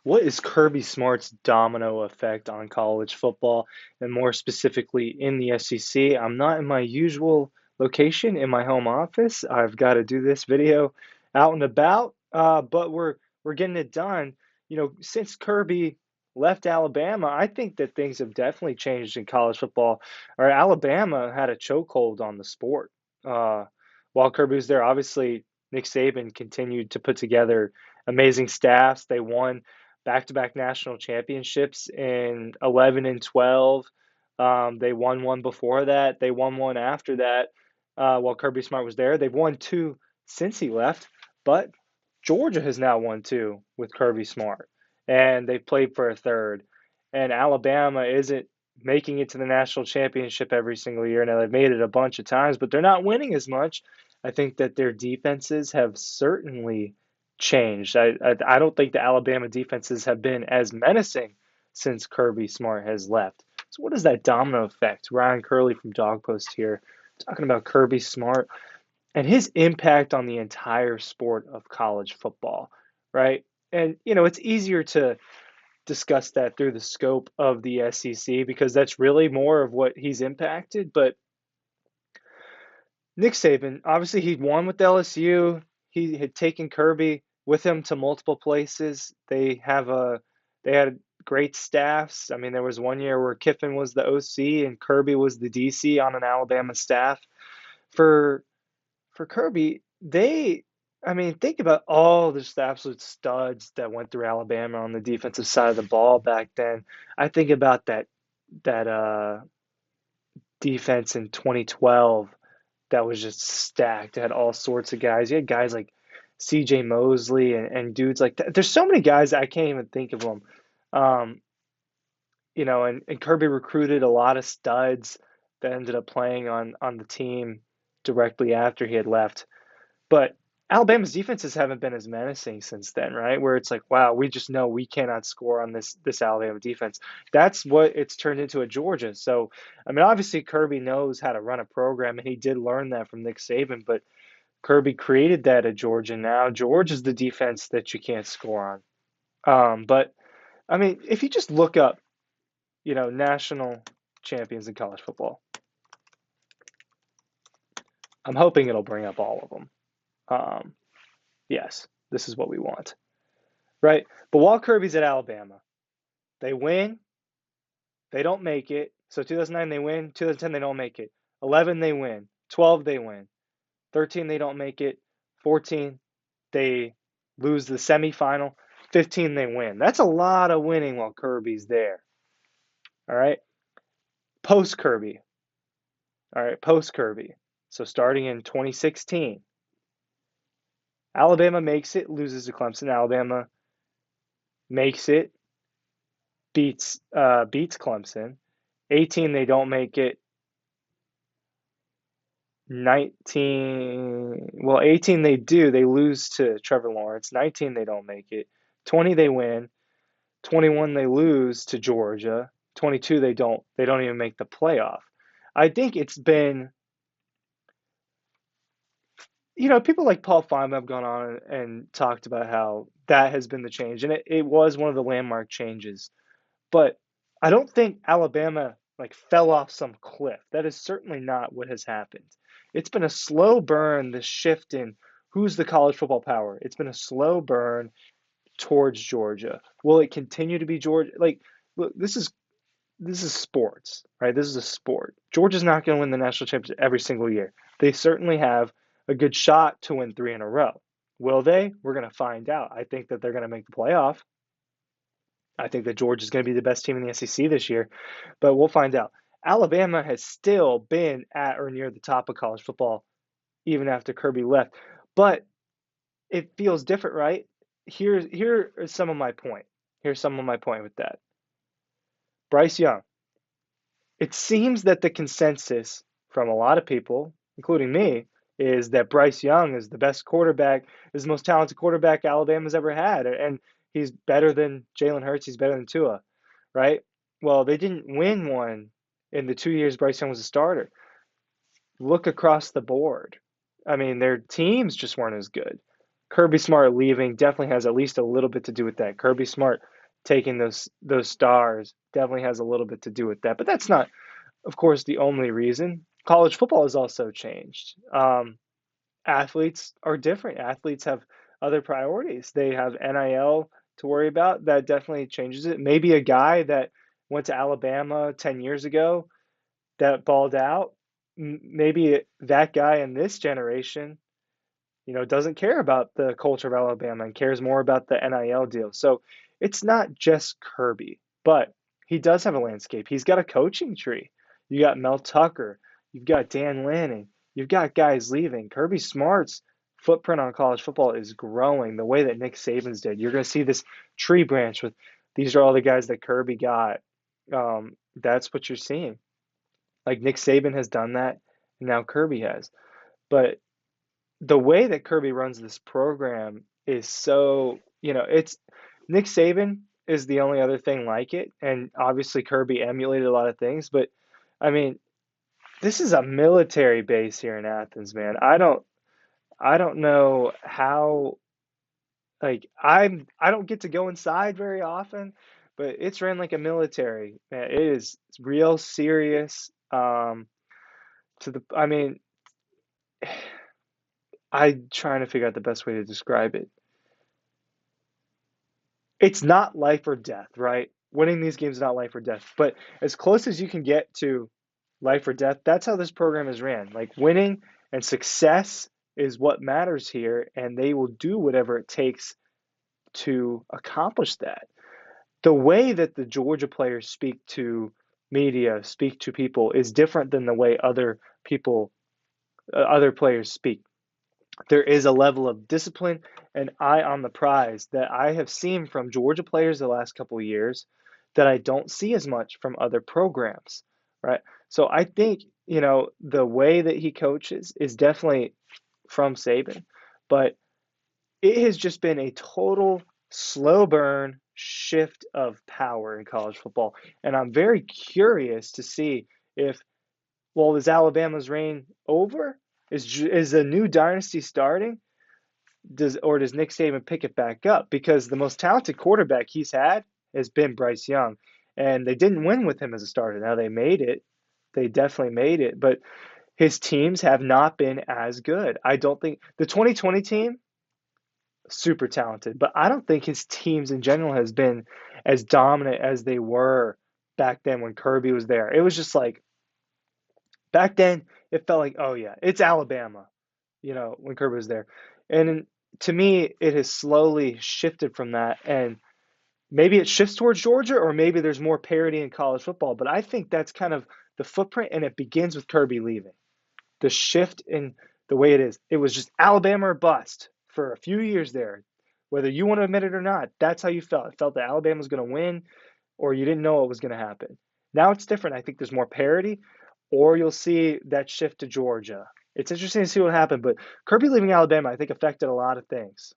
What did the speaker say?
What is Kirby Smart's domino effect on college football, and more specifically in the SEC? I'm not in my usual location in my home office. I've got to do this video out and about, but we're getting it done. Since Kirby left Alabama, I think that things have definitely changed in college football. Or Alabama had a chokehold on the sport while Kirby was there. Obviously, Nick Saban continued to put together amazing staffs. They won back-to-back national championships in 11 and 12. They won one before that. They won one after that while Kirby Smart was there. They've won two since he left, but Georgia has now won two with Kirby Smart, and they've played for a third. And Alabama isn't making it to the national championship every single year. Now, they've made it a bunch of times, but they're not winning as much. I think that their defenses have certainly changed. I don't think the Alabama defenses have been as menacing since Kirby Smart has left. So what is that domino effect? Ryan Curley from Dog Post here talking about Kirby Smart and his impact on the entire sport of college football, right? And it's easier to discuss that through the scope of the SEC because that's really more of what he's impacted, but Nick Saban, obviously, he won with LSU. He had taken Kirby with him to multiple places. They had great staffs. I mean, there was one year where Kiffin was the OC and Kirby was the DC on an Alabama staff. For for Kirby, I mean, think about all the absolute studs that went through Alabama on the defensive side of the ball back then. I think about that defense in 2012 that was just stacked. It had all sorts of guys. You had guys like CJ Mosley and dudes like that. There's so many guys I can't even think of them. Um, and Kirby recruited a lot of studs that ended up playing on the team directly after he had left. But Alabama's defenses haven't been as menacing since then, right? Where it's like, wow, we just know we cannot score on this Alabama defense. That's what it's turned into at Georgia. So, I mean, obviously Kirby knows how to run a program, and he did learn that from Nick Saban. But Kirby created that at Georgia. Now Georgia's the defense that you can't score on. But I mean, if you just look up, national champions in college football, I'm hoping it'll bring up all of them. Um, yes, this is what we want. Right? But while Kirby's at Alabama, they win, they don't make it. So 2009 they win, 2010 they don't make it. 11 they win, 12 they win, 13 they don't make it, 14 they lose the semifinal, 15 they win. That's a lot of winning while Kirby's there. All right? Post Kirby. All right, post Kirby. So starting in 2016, Alabama makes it, loses to Clemson. Alabama makes it, beats Clemson. 18 they don't make it. 19, well, 18 they do. They lose to Trevor Lawrence. 19 they don't make it. 20 they win. 21 they lose to Georgia. 22 they don't even make the playoff. I think it's been, people like Paul Feynman have gone on and talked about how that has been the change, and it was one of the landmark changes. But I don't think Alabama like fell off some cliff. That is certainly not what has happened. It's been a slow burn, this shift in who's the college football power. It's been a slow burn towards Georgia. Will it continue to be Georgia? Like, look, this is sports, right? This is a sport. Georgia's not going to win the national championship every single year. They certainly have a good shot to win three in a row. Will they? We're going to find out. I think that they're going to make the playoff. I think that Georgia's going to be the best team in the SEC this year, but we'll find out. Alabama has still been at or near the top of college football even after Kirby left, but it feels different, right? Here is some of my point. Here's some of my point with that. Bryce Young. It seems that the consensus from a lot of people, including me, is that Bryce Young is the best quarterback, is the most talented quarterback Alabama's ever had, and he's better than Jalen Hurts. He's better than Tua, right? Well, they didn't win one in the 2 years Bryce Young was a starter. Look across the board. I mean, their teams just weren't as good. Kirby Smart leaving definitely has at least a little bit to do with that. Kirby Smart taking those stars definitely has a little bit to do with that. But that's not, of course, the only reason. College football has also changed. Athletes are different. Athletes have other priorities. They have NIL to worry about. That definitely changes it. Maybe a guy that went to Alabama 10 years ago that balled out, maybe that guy in this generation, doesn't care about the culture of Alabama and cares more about the NIL deal. So it's not just Kirby, but he does have a landscape. He's got a coaching tree. You got Mel Tucker, you've got Dan Lanning, you've got guys leaving. Kirby Smart's footprint on college football is growing the way that Nick Saban's did. You're going to see this tree branch with these are all the guys that Kirby got. That's what you're seeing. Like Nick Saban has done that, and now Kirby has. But the way that Kirby runs this program is so, it's Nick Saban is the only other thing like it, and obviously Kirby emulated a lot of things, but I mean, this is a military base here in Athens, man. I don't know how like I don't get to go inside very often, but it's ran like a military. Man, it is real serious. To the I mean, I'm trying to figure out the best way to describe it. It's not life or death, right? Winning these games is not life or death, but as close as you can get to life or death, that's how this program is ran. Like winning and success is what matters here, and they will do whatever it takes to accomplish that. The way that the Georgia players speak to media, speak to people, is different than the way other players speak. There is a level of discipline and eye on the prize that I have seen from Georgia players the last couple of years that I don't see as much from other programs, right? So I think, the way that he coaches is definitely from Saban, but it has just been a total slow burn shift of power in college football. And I'm very curious to see if, well, is Alabama's reign over? Is a new dynasty starting? Does Nick Saban pick it back up? Because the most talented quarterback he's had has been Bryce Young, and they didn't win with him as a starter. Now they made it, they definitely made it, but his teams have not been as good. I don't think the 2020 team super talented, but I don't think his teams in general has been as dominant as they were back then when Kirby was there. It was just like back then it felt like, oh yeah, it's Alabama, when Kirby was there. And to me, it has slowly shifted from that. And maybe it shifts towards Georgia, or maybe there's more parity in college football. But I think that's kind of the footprint, and it begins with Kirby leaving. The shift in the way it is. It was just Alabama or bust for a few years there. Whether you want to admit it or not, that's how you felt. It felt that Alabama was going to win, or you didn't know what was going to happen. Now it's different. I think there's more parity, or you'll see that shift to Georgia. It's interesting to see what happened, but Kirby leaving Alabama, I think, affected a lot of things.